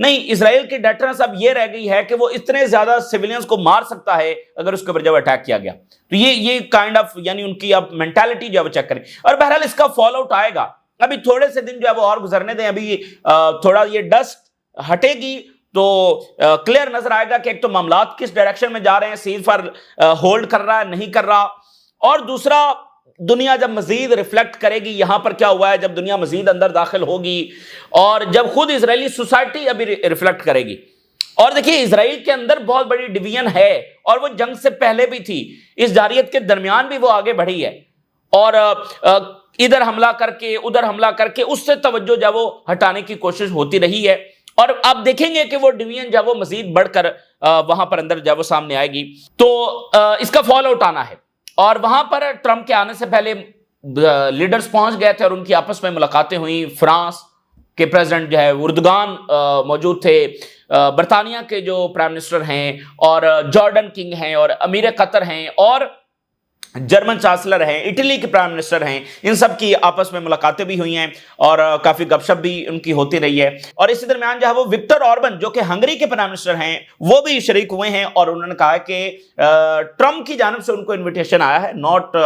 نہیں، اسرائیل کی ڈیٹرنس اب یہ رہ گئی ہے کہ وہ اتنے زیادہ سیویلینز کو مار سکتا ہے اگر اس کے اوپر جب اٹیک کیا گیا. تو یہ کائنڈ آف یعنی ان کی اب مینٹالٹی جو ہے وہ چیک کریں. اور بہرحال اس کا فال آؤٹ آئے گا. ابھی تھوڑے سے دن جو ہے وہ اور گزرنے دیں. ابھی تھوڑا یہ ڈسٹ ہٹے گی تو کلیئر نظر آئے گا کہ ایک تو معاملات کس ڈائریکشن میں جا رہے ہیں, سیز فائر ہولڈ کر رہا ہے نہیں کر رہا, اور دوسرا دنیا جب مزید ریفلیکٹ کرے گی یہاں پر کیا ہوا ہے, جب دنیا مزید اندر داخل ہوگی اور جب خود اسرائیلی سوسائٹی ابھی ریفلیکٹ کرے گی. اور دیکھیے اسرائیل کے اندر بہت بڑی ڈویژن ہے اور وہ جنگ سے پہلے بھی تھی, اس جارحیت کے درمیان بھی وہ آگے بڑھی ہے, اور ادھر حملہ کر کے ادھر حملہ کر کے اس سے توجہ جو وہ ہٹانے کی کوشش ہوتی رہی ہے. اور آپ دیکھیں گے کہ وہ ڈویژن جو وہ مزید بڑھ کر وہاں پر اندر جو وہ سامنے آئے گی. تو اس کا فال آؤٹ آنا ہے. اور وہاں پر ٹرمپ کے آنے سے پہلے لیڈرز پہنچ گئے تھے اور ان کی آپس میں ملاقاتیں ہوئیں. فرانس کے پریزیڈنٹ جو ہے اردگان موجود تھے, برطانیہ کے جو پرائم منسٹر ہیں, اور جارڈن کنگ ہیں, اور امیر قطر ہیں, اور جرمن چانسلر ہیں, اٹلی کے پرائم منسٹر ہیں, ان سب کی آپس میں ملاقاتیں بھی ہوئی ہیں اور کافی گپ شپ بھی ان کی ہوتی رہی ہے. اور اسی درمیان جو ہے وہ وکٹر اوربن جو کہ ہنگری کے پرائم منسٹر ہیں وہ بھی شریک ہوئے ہیں, اور انہوں نے کہا کہ ٹرمپ کی جانب سے ان کو انویٹیشن آیا ہے, ناٹ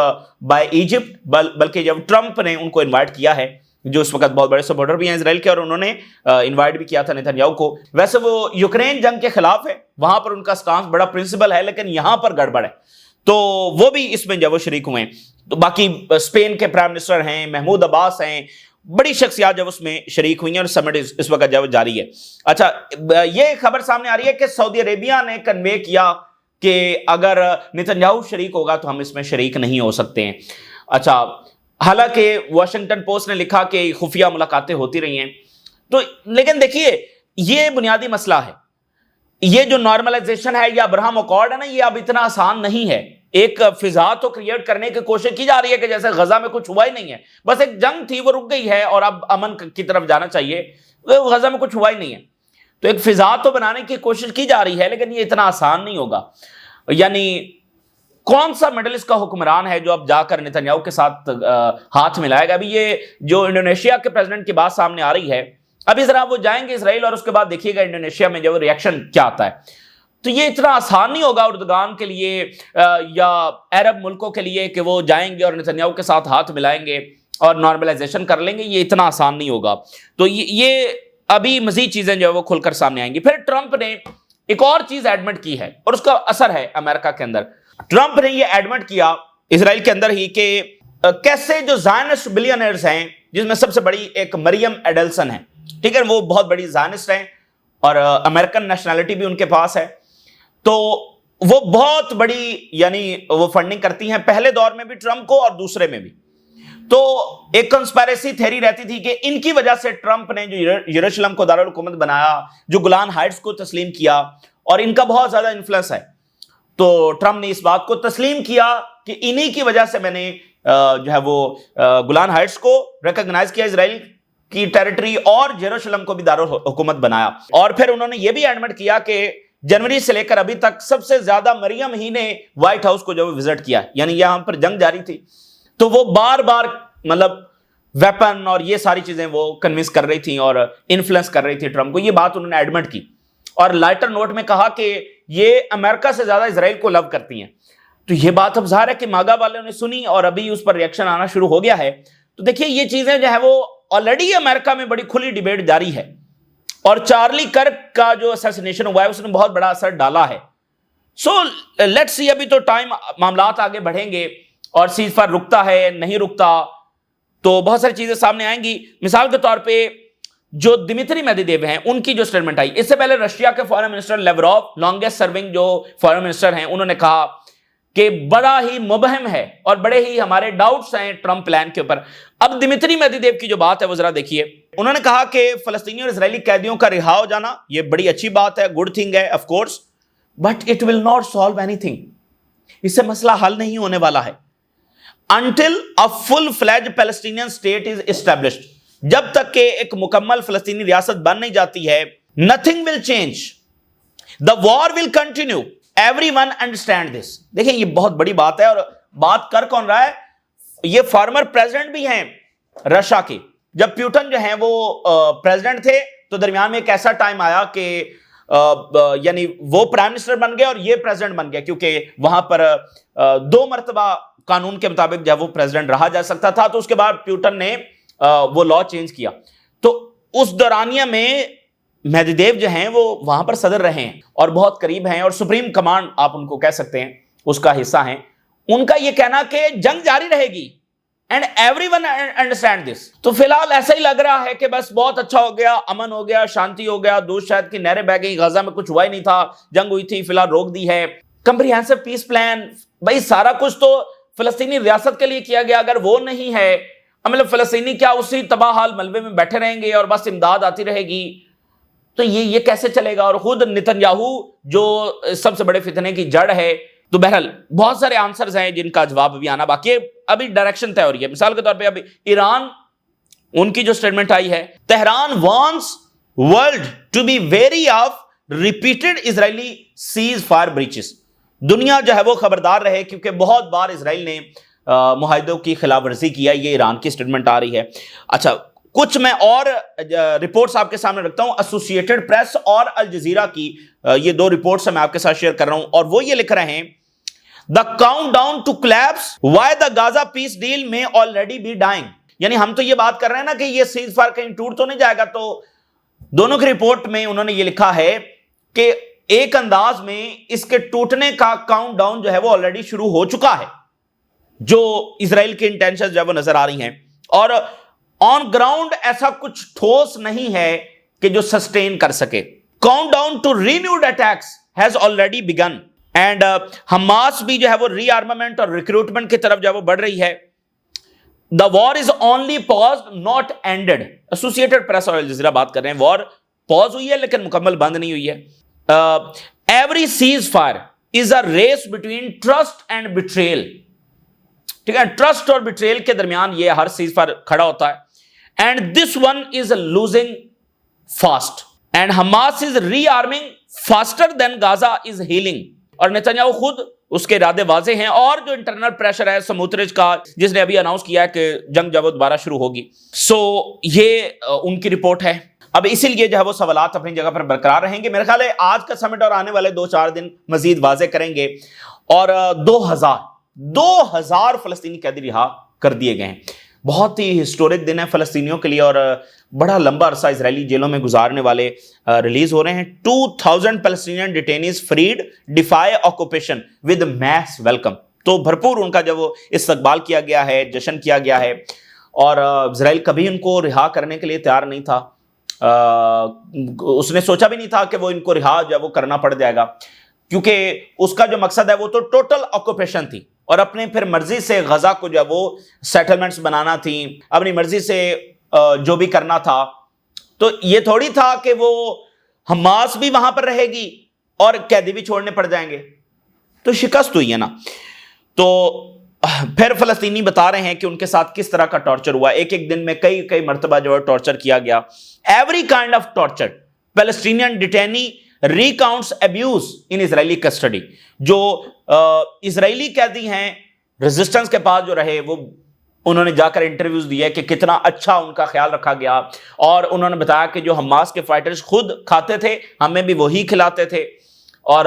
بائی ایجپٹ, بلکہ جب ٹرمپ نے ان کو انوائٹ کیا ہے, جو اس وقت بہت بڑے سپورٹر بھی ہیں اسرائیل کے, اور انہوں نے انوائٹ بھی کیا تھا نیتنیاہو کو. ویسے وہ یوکرین جنگ کے خلاف ہے, وہاں پر ان کا سٹانس بڑا پرنسپل ہے, لیکن یہاں پر گڑبڑ ہے, تو وہ بھی اس میں جو وہ شریک ہوئے ہیں. تو باقی اسپین کے پرائم منسٹر ہیں, محمود عباس ہیں, بڑی شخصیات جب اس میں شریک ہوئی ہیں, اور سمٹ اس وقت جو جاری ہے. اچھا, یہ خبر سامنے آ رہی ہے کہ سعودی عربیہ نے کنوے کیا کہ اگر نیتنیاہو شریک ہوگا تو ہم اس میں شریک نہیں ہو سکتے ہیں. اچھا, حالانکہ واشنگٹن پوسٹ نے لکھا کہ خفیہ ملاقاتیں ہوتی رہی ہیں. تو لیکن دیکھیے یہ بنیادی مسئلہ ہے, یہ جو نارملائزیشن ہے یا ابراہم اکارڈ ہے نا, یہ اب اتنا آسان نہیں ہے. ایک فضا تو کریٹ کرنے کی کوشش کی جا رہی ہے کہ جیسے غزہ میں کچھ ہوا ہی نہیں ہے, بس ایک جنگ تھی وہ رک گئی ہے اور اب امن کی طرف جانا چاہیے, غزہ میں کچھ ہوا ہی نہیں ہے. تو ایک فضا تو بنانے کی کوشش کی جا رہی ہے, لیکن یہ اتنا آسان نہیں ہوگا. یعنی کون سا مڈل ایسٹ کا حکمران ہے جو اب جا کر نیتنیاہو کے ساتھ ہاتھ ملائے گا؟ ابھی یہ جو انڈونیشیا کے پریزیڈنٹ کی بات سامنے آ رہی ہے, ابھی ذرا وہ جائیں گے اسرائیل اور اس کے بعد دیکھیے گا انڈونیشیا میں جو ریئیکشن کیا آتا ہے. تو یہ اتنا آسان نہیں ہوگا اردگان کے لیے یا عرب ملکوں کے لیے کہ وہ جائیں گے اور نیتنیاہو کے ساتھ ہاتھ ملائیں گے اور نارملائزیشن کر لیں گے. یہ اتنا آسان نہیں ہوگا. تو یہ ابھی مزید چیزیں جو ہے وہ کھل کر سامنے آئیں گی. پھر ٹرمپ نے ایک اور چیز ایڈمٹ کی ہے اور اس کا اثر ہے امریکہ کے اندر. ٹرمپ نے یہ ایڈمٹ کیا اسرائیل کے اندر ہی کہ کیسے جو زائنسٹ بلینئرز ہیں, جس میں سب سے بڑی ایک مریم ایڈلسن ہے, ٹھیک ہے, وہ بہت بڑی زائنسٹ ہیں اور امریکن نیشنلٹی بھی ان کے پاس ہے, تو وہ بہت بڑی یعنی وہ فنڈنگ کرتی ہیں, پہلے دور میں بھی ٹرمپ کو اور دوسرے میں بھی. تو ایک کنسپیریسی تھیوری رہتی تھی کہ ان کی وجہ سے ٹرمپ نے جو یروشلم کو دارالحکومت بنایا, جو گولان ہائٹس کو تسلیم کیا, اور ان کا بہت زیادہ انفلوئنس ہے. تو ٹرمپ نے اس بات کو تسلیم کیا کہ انہی کی وجہ سے میں نے جو ہے وہ گولان ہائٹس کو ریکگنائز کیا, اسرائیل کی ٹیریٹری, اور یروشلم کو بھی دارالحکومت بنایا. اور پھر انہوں نے یہ بھی ایڈمٹ کیا کہ جنوری سے لے کر ابھی تک سب سے زیادہ مریم ہی نے وائٹ ہاؤس کو جو وزٹ کیا, یعنی یہاں پر جنگ جاری تھی تو وہ بار بار مطلب ویپن اور یہ ساری چیزیں وہ کنوینس کر رہی تھیں اور انفلوئنس کر رہی تھی ٹرمپ کو. یہ بات انہوں نے ایڈمٹ کی اور لائٹر نوٹ میں کہا کہ یہ امریکہ سے زیادہ اسرائیل کو لو کرتی ہیں. تو یہ بات اب ظاہر ہے کہ ماگا والوں نے سنی اور ابھی اس پر ریئیکشن آنا شروع ہو گیا ہے. تو دیکھیے یہ چیزیں جو ہے وہ آلریڈی امریکہ میں بڑی کھلی ڈیبیٹ جاری ہے, اور چارلی کرک کا جو اسیسینیشن ہوا ہے اس نے بہت بڑا اثر ڈالا ہے. سو لیٹس سی, ابھی تو ٹائم, معاملات آگے بڑھیں گے اور سیز فائر رکتا ہے نہیں رکتا, تو بہت ساری چیزیں سامنے آئیں گی. مثال کے طور پہ جو دمتری میدویدیو ہیں ان کی جو سٹیٹمنٹ آئی, اس سے پہلے رشیا کے فارن منسٹر لیوروف, لانگسٹ سرونگ جو فارن منسٹر ہیں, انہوں نے کہا کہ بڑا ہی مبہم ہے اور بڑے ہی ہمارے ڈاؤٹس ہیں ٹرمپ پلان کے اوپر. اب دمتری میدویدیو کی جو بات ہے وہ ذرا دیکھیے. انہوں نے کہا کہ فلسطینی اور اسرائیلی قیدیوں کا رہا ہو جانا یہ بڑی اچھی بات ہے, گڈ تھنگ ہے of course, but it will not solve anything. اس سے مسئلہ حل نہیں ہونے والا ہے until a full-fledged Palestinian state is established. جب تک کہ ایک مکمل فلسطینی ریاست بن نہیں جاتی ہے, nothing will change. The war will continue. Everyone understand this. دیکھیں یہ بہت بڑی بات ہے, اور بات کر کون رہا ہے؟ یہ فارمر پریزیڈنٹ بھی ہیں رشیا کے. جب پیوٹن جو ہیں وہ پریزیڈنٹ تھے تو درمیان میں ایک ایسا ٹائم آیا کہ یعنی وہ پرائم منسٹر بن گئے اور یہ پریزیڈنٹ بن گیا، کیونکہ وہاں پر 2 مرتبہ قانون کے مطابق جب وہ پریزیڈنٹ رہا جا سکتا تھا، تو اس کے بعد پیوٹن نے وہ لا چینج کیا۔ تو اس دورانیہ میں مہدی دیو جو ہیں وہ وہاں پر صدر رہے ہیں اور بہت قریب ہیں، اور سپریم کمانڈ آپ ان کو کہہ سکتے ہیں، اس کا حصہ ہیں۔ ان کا یہ کہنا کہ جنگ جاری رہے گی and every one understand this. تو فی الحال ایسا ہی لگ رہا ہے کہ بس بہت اچھا ہو گیا، امن ہو گیا، شانتی ہو گیا، دودھ شہد کی نہریں بہہ گئی، غزہ میں کچھ ہوا ہی نہیں تھا، جنگ ہوئی تھی، فی الحال روک دی ہے۔ کمپریہنسو پیس پلان، بھائی سارا کچھ تو فلسطینی ریاست کے لیے کیا گیا، اگر وہ نہیں ہے مطلب فلسطینی کیا اسی تباہ حال ملبے میں بیٹھے رہیں گے اور بس امداد آتی رہے گی؟ تو یہ کیسے چلے گا؟ اور خود نتن-یاہو جو سب سے بڑے فتنے کی جڑ ہے۔ تو بہرحال بہت سارے آنسرز ہیں جن کا جواب بھی آنا باقی ہے، ابھی ڈائریکشن طے ہو رہی ہے۔ مثال کے طور پہ ابھی ایران، ان کی جو سٹیٹمنٹ آئی ہے، Tehran wants world to be wary of repeated Israeli cease fire breaches. دنیا جو ہے وہ خبردار رہے کیونکہ بہت بار اسرائیل نے معاہدوں کی خلاف ورزی کیا، یہ ایران کی سٹیٹمنٹ آ رہی ہے۔ اچھا، کچھ میں اور رپورٹس آپ کے سامنے رکھتا ہوں، ایسوسیٹڈ پریس اور الجزیرہ کی یہ 2 رپورٹس میں آپ کے ساتھ شیئر کر رہا ہوں، اور وہ یہ لکھ رہے ہیں The countdown to collapse why the Gaza peace deal may already be dying۔ یعنی ہم تو یہ بات کر رہے ہیں نا کہ یہ سیز فائر کہیں ٹوٹ تو نہیں جائے گا، تو دونوں کی رپورٹ میں انہوں نے یہ لکھا ہے کہ ایک انداز میں اس کے ٹوٹنے کا کاؤنٹ ڈاؤن جو ہے وہ آلریڈی شروع ہو چکا ہے، جو اسرائیل کی انٹینشن جو ہے وہ نظر آ رہی ہیں، اور آن گراؤنڈ ایسا کچھ ٹھوس نہیں ہے کہ جو سسٹین کر سکے۔ Count down to renewed attacks has already begun and Hamas بھی جو ہے وہ ری آرمامنٹ اور ریکروٹمنٹ کی طرف جو ہے وہ بڑھ رہی ہے۔ The war is only paused not ended. Associated press اور الجزیرہ بات کر رہے ہیں، وار پاز ہوئی ہے لیکن مکمل بند نہیں ہوئی ہے۔ Every ceasefire is a race between trust and betrayal. ٹھیک ہے، ٹرسٹ اور بیٹریل کے درمیان یہ ہر سیز فائر کھڑا ہوتا ہے۔ And this one is losing fast and Hamas is rearming faster than Gaza is healing. اور نتن-یاہو خود اس کے ارادے واضح ہیں، اور جو انٹرنل پریشر ہے سموترچ کا، جس نے ابھی اناؤنس کیا ہے کہ جنگ جب دوبارہ شروع ہوگی، سو یہ ان کی رپورٹ ہے۔ اب اسی لیے جو ہے وہ سوالات اپنی جگہ پر برقرار رہیں گے۔ میرے خیال ہے آج کا سمٹ اور آنے والے 2-4 دن مزید واضح کریں گے، اور 2000 فلسطینی قیدی رہا کر دیے گئے ہیں۔ بہت ہی ہسٹورک دن ہے فلسطینیوں کے لیے، اور بڑا لمبا عرصہ اسرائیلی جیلوں میں گزارنے والے ریلیز ہو رہے ہیں۔ 2000 Palestinian detainees freed, defy occupation with mass welcome. تو بھرپور ان کا جب وہ استقبال کیا گیا ہے، جشن کیا گیا ہے، اور اسرائیل کبھی ان کو رہا کرنے کے لیے تیار نہیں تھا۔ اس نے سوچا بھی نہیں تھا کہ وہ ان کو رہا جو ہے وہ کرنا پڑ جائے گا، کیونکہ اس کا جو مقصد ہے وہ تو ٹوٹل آکوپیشن تھی، اور اپنے پھر مرضی سے غزہ کو جو ہے وہ سیٹلمنٹس بنانا تھی، اپنی مرضی سے جو بھی کرنا تھا۔ تو یہ تھوڑی تھا کہ وہ حماس بھی وہاں پر رہے گی اور قیدی بھی چھوڑنے پڑ جائیں گے۔ تو شکست ہوئی ہے نا۔ تو پھر فلسطینی بتا رہے ہیں کہ ان کے ساتھ کس طرح کا ٹارچر ہوا، ایک دن میں کئی مرتبہ جو ہے ٹارچر کیا گیا۔ Every kind of torture Palestinian detainee recounts abuse in Israeli custody. جو اسرائیلی قیدی ہیں ریزسٹنس کے پاس جو رہے، وہ انہوں نے جا کر انٹرویوز دیے کہ کتنا اچھا ان کا خیال رکھا گیا، اور انہوں نے بتایا کہ جو حماس کے فائٹرز خود کھاتے تھے، ہمیں بھی وہی کھلاتے تھے، اور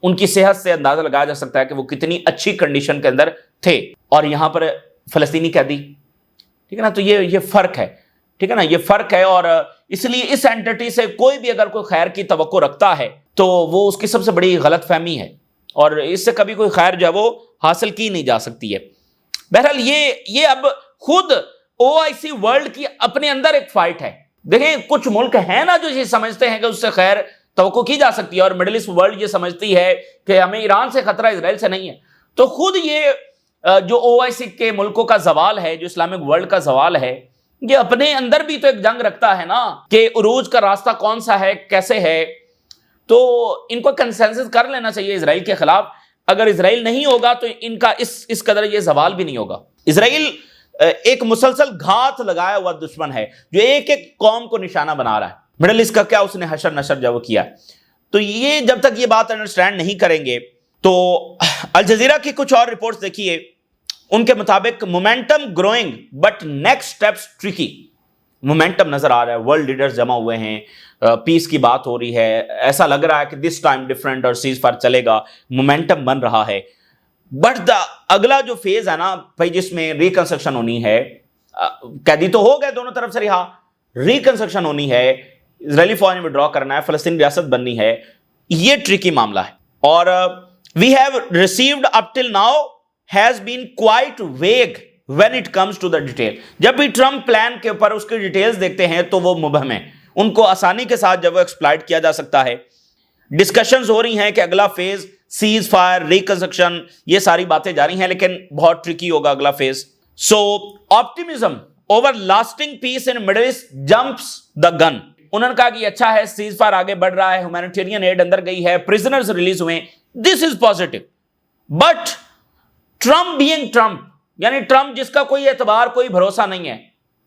ان کی صحت سے اندازہ لگایا جا سکتا ہے کہ وہ کتنی اچھی کنڈیشن کے اندر تھے۔ اور یہاں پر فلسطینی قیدی، ٹھیک ہے نا، تو یہ فرق ہے، ٹھیک ہے نا، یہ فرق ہے۔ اور اس لیے اس اینٹٹی سے کوئی بھی اگر کوئی خیر کی توقع رکھتا ہے تو وہ اس کی سب سے بڑی غلط فہمی ہے، اور اس سے کبھی کوئی خیر جو ہے وہ حاصل کی نہیں جا سکتی ہے۔ بہرحال یہ اب خود OIC ورلڈ کی اپنے اندر ایک فائٹ ہے۔ دیکھیں کچھ ملک ہیں نا جو یہ سمجھتے ہیں کہ اس سے خیر توقع کی جا سکتی ہے، اور مڈل ایسٹ ورلڈ یہ سمجھتی ہے کہ ہمیں ایران سے خطرہ اسرائیل سے نہیں ہے۔ تو خود یہ جو OIC کے ملکوں کا زوال ہے، جو اسلامک ورلڈ کا زوال ہے، یہ اپنے اندر بھی تو ایک جنگ رکھتا ہے نا کہ عروج کا راستہ کون سا ہے، کیسے ہے۔ تو ان کو کنسنسس کر لینا چاہیے اسرائیل کے خلاف۔ اگر اسرائیل نہیں ہوگا تو ان کا اس قدر یہ زوال بھی نہیں ہوگا۔ اسرائیل ایک مسلسل گھات لگایا ہوا دشمن ہے جو ایک قوم کو نشانہ بنا رہا ہے۔ مڈل ایسٹ کا کیا اس نے حشر نشر جو کیا ہے۔ تو یہ جب تک یہ بات انڈرسٹینڈ نہیں کریں گے تو الجزیرہ کی کچھ اور رپورٹس دیکھیے، ان کے مطابق momentum growing but next steps tricky. Momentum نظر آ رہا ہے, ورلڈ لیڈرز جمع ہوئے ہیں, پیس کی بات ہو رہی ہے, ایسا لگ رہا ہے کہ دس ٹائم ڈفرنٹ اور سیز فائر چلے گا, مومنٹم بن رہا ہے. بٹ اگلا جو فیز ہے نا بھائی, جس میں ریکنسٹرکشن ہونی ہے, قیدی تو ہو گئے دونوں طرف سے رہا, ریکنسٹرکشن ہونی ہے, اسرائیلی فوج میں ڈرا کرنا ہے, فلسطین ریاست بننی ہے, یہ ٹرکی معاملہ ہے. اور we have received up till now has been quite vague when it comes to the detail. جب بھی ٹرمپ پلان کے اوپر اس کی ڈیٹیلز دیکھتے ہیں تو وہ مبہم ہیں, ان کو آسانی کے ساتھ جب وہ ایکسپلائٹ کیا جا سکتا ہے. ڈسکشنز ہو رہی ہیں کہ اگلا فیز سیز فائر, ریکنسٹرکشن, یہ ساری باتیں جاری ہیں, لیکن بہت ٹرکی ہوگا اگلا فیز. سو آپٹیمزم اوور لاسٹنگ پیس ان مڈل ایسٹ جمپس دا گن. انہوں نے کہا کہ اچھا ہے, سیز فائر آگے بڑھ رہا ہے, ہیومینیٹیرین ایڈ اندر گئی ہے, پرزنرز ریلیز ہوئے, this is positive. But Trump being Trump, یعنی ٹرمپ جس کا کوئی اعتبار کوئی بھروسہ نہیں ہے,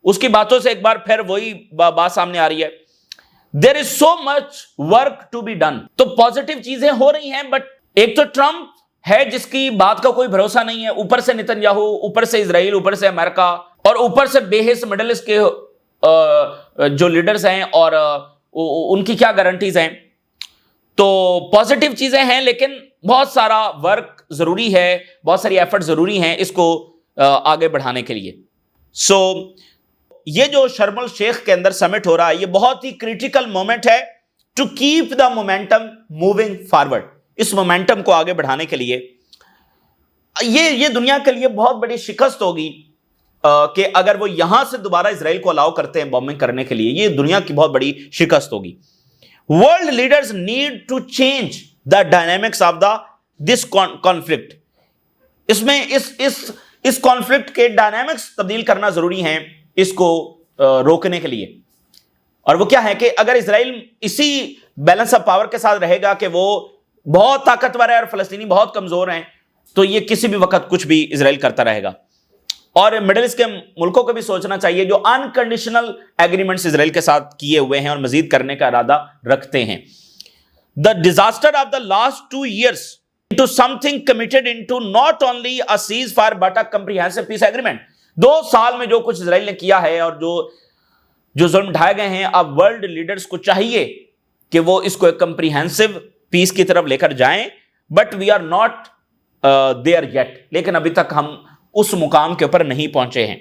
اس کی باتوں سے ایک بار پھر وہی بات سامنے آ رہی ہے, there is so much work to be done. تو پازیٹیو چیزیں ہو رہی ہیں, بٹ ایک تو ٹرمپ ہے جس کی بات کا کوئی بھروسہ نہیں ہے, اوپر سے نتن یاہو, اوپر سے اسرائیل, اوپر سے امریکہ, اور اوپر سے بے حس مڈل ایسٹ کے جو لیڈرز ہیں, اور ان کی کیا گارنٹیز ہیں. تو پازیٹیو چیزیں ہیں, لیکن بہت سارا ورک ضروری ہے, بہت ساری ایفرٹ ضروری ہیں اس کو آگے بڑھانے کے لیے. سو یہ جو شرم الشیخ کے اندر سمٹ ہو رہا ہے, یہ بہت ہی کریٹیکل مومنٹ ہے to keep the momentum moving forward. اس مومنٹم کو آگے بڑھانے کے لیے یہ دنیا کے لیے بہت بڑی شکست ہوگی کہ اگر وہ یہاں سے دوبارہ اسرائیل کو الاؤ کرتے ہیں بومبنگ کرنے کے لیے, یہ دنیا کی بہت بڑی شکست ہوگی. World leaders need to change the dynamics of the this conflict. اس میں اس کانفلکٹ کے ڈائنامکس تبدیل کرنا ضروری ہیں اس کو روکنے کے لیے. اور وہ کیا ہے کہ اگر اسرائیل اسی بیلنس آف پاور کے ساتھ رہے گا کہ وہ بہت طاقتور ہے اور فلسطینی بہت کمزور ہیں, تو یہ کسی بھی وقت کچھ بھی اسرائیل کرتا رہے گا. اور مڈل ایسٹ کے ملکوں کو بھی سوچنا چاہیے جو انکنڈیشنل ایگریمنٹس اسرائیل کے ساتھ کیے ہوئے ہیں اور مزید کرنے کا ارادہ رکھتے ہیں. The disaster of the last 2 years into something committed into not only a ceasefire but a comprehensive peace agreement. 2 سال میں جو کچھ اسرائیل نے کیا ہے اور جو ظلم ڈھائے گئے ہیں, اب ورلڈ لیڈرز کو چاہیے کہ وہ اس کو ایک کمپریہنسو پیس کی طرف لے کر جائیں. But we are not there yet, لیکن ابھی تک ہم اس مقام کے اوپر نہیں پہنچے ہیں.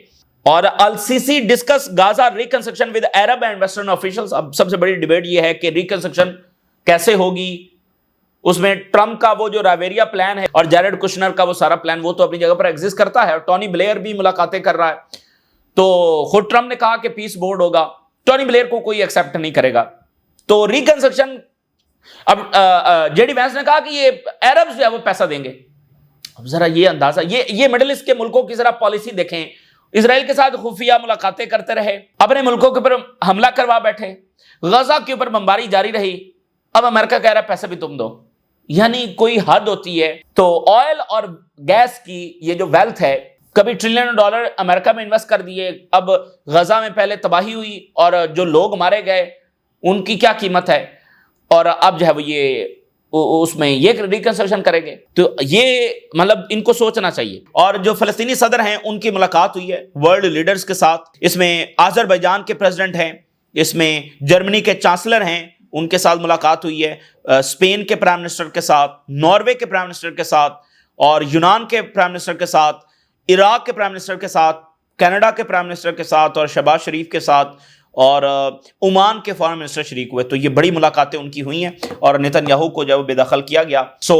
اور el-Sisi discuss غازہ reconstruction with Arab and western officials. اب سب سے بڑی ڈیبیٹ یہ ہے کہ ریکنسٹرکشن کیسے ہوگی. اس میں ٹرمپ کا وہ جو راویریا پلان ہے اور جیرڈ کشنر کا وہ سارا پلان, وہ تو اپنی جگہ پر ایگزسٹ کرتا ہے, اور ٹونی بلیئر بھی ملاقاتیں کر رہا ہے. تو خود ٹرمپ نے کہا کہ پیس بورڈ ہوگا, ٹونی بلیئر کو کوئی ایکسیپٹ نہیں کرے گا. تو ریکنسٹرکشن, اب جے ڈی وینس نے کہا کہ یہ عرب جو ہے وہ پیسہ دیں گے. اب ذرا یہ اندازہ, یہ مڈل ایسٹ کے ملکوں کی ذرا پالیسی دیکھیں. اسرائیل کے ساتھ خفیہ ملاقاتیں کرتے رہے, اپنے ملکوں کے اوپر حملہ کروا بیٹھے, غزہ کے اوپر بمباری جاری رہی, اب امریکہ کہہ رہا ہے پیسے بھی تم دو. یعنی کوئی حد ہوتی ہے. تو آئل اور گیس کی یہ جو ویلتھ ہے, کبھی ٹریلین ڈالر امریکہ میں انویسٹ کر دیے, اب غزہ میں پہلے تباہی ہوئی اور جو لوگ مارے گئے ان کی کیا قیمت ہے, اور اب جو ہے وہ یہ اس میں یہ ریکنسٹرکشن کریں گے. تو یہ مطلب ان کو سوچنا چاہیے. اور جو فلسطینی صدر ہیں ان کی ملاقات ہوئی ہے ورلڈ لیڈرز کے ساتھ. اس میں آذربائیجان کے پریزیڈنٹ ہیں, اس میں جرمنی کے چانسلر ہیں, ان کے ساتھ ملاقات ہوئی ہے, اسپین کے پرائم منسٹر کے ساتھ, ناروے کے پرائم منسٹر کے ساتھ, اور یونان کے پرائم منسٹر کے ساتھ, عراق کے پرائم منسٹر کے ساتھ, کینیڈا کے پرائم منسٹر کے ساتھ, اور شہباز شریف کے ساتھ, اور عمان کے فارن منسٹر شریک ہوئے. تو یہ بڑی ملاقاتیں ان کی ہوئی ہیں, اور نتن یاہو کو جب بے دخل کیا گیا. سو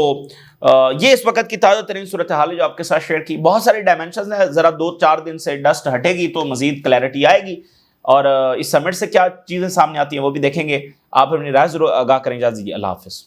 یہ اس وقت کی تازہ ترین صورتحال ہے جو آپ کے ساتھ شیئر کی. بہت سارے ڈائمینشنز ہیں, ذرا 2-4 دن سے ڈسٹ ہٹے گی تو مزید کلیئرٹی آئے گی, اور اس سمٹ سے کیا چیزیں سامنے آتی ہیں وہ بھی دیکھیں گے. آپ اپنی رائے ضرور آگاہ کریں. اجازت دیجیے, اللہ حافظ.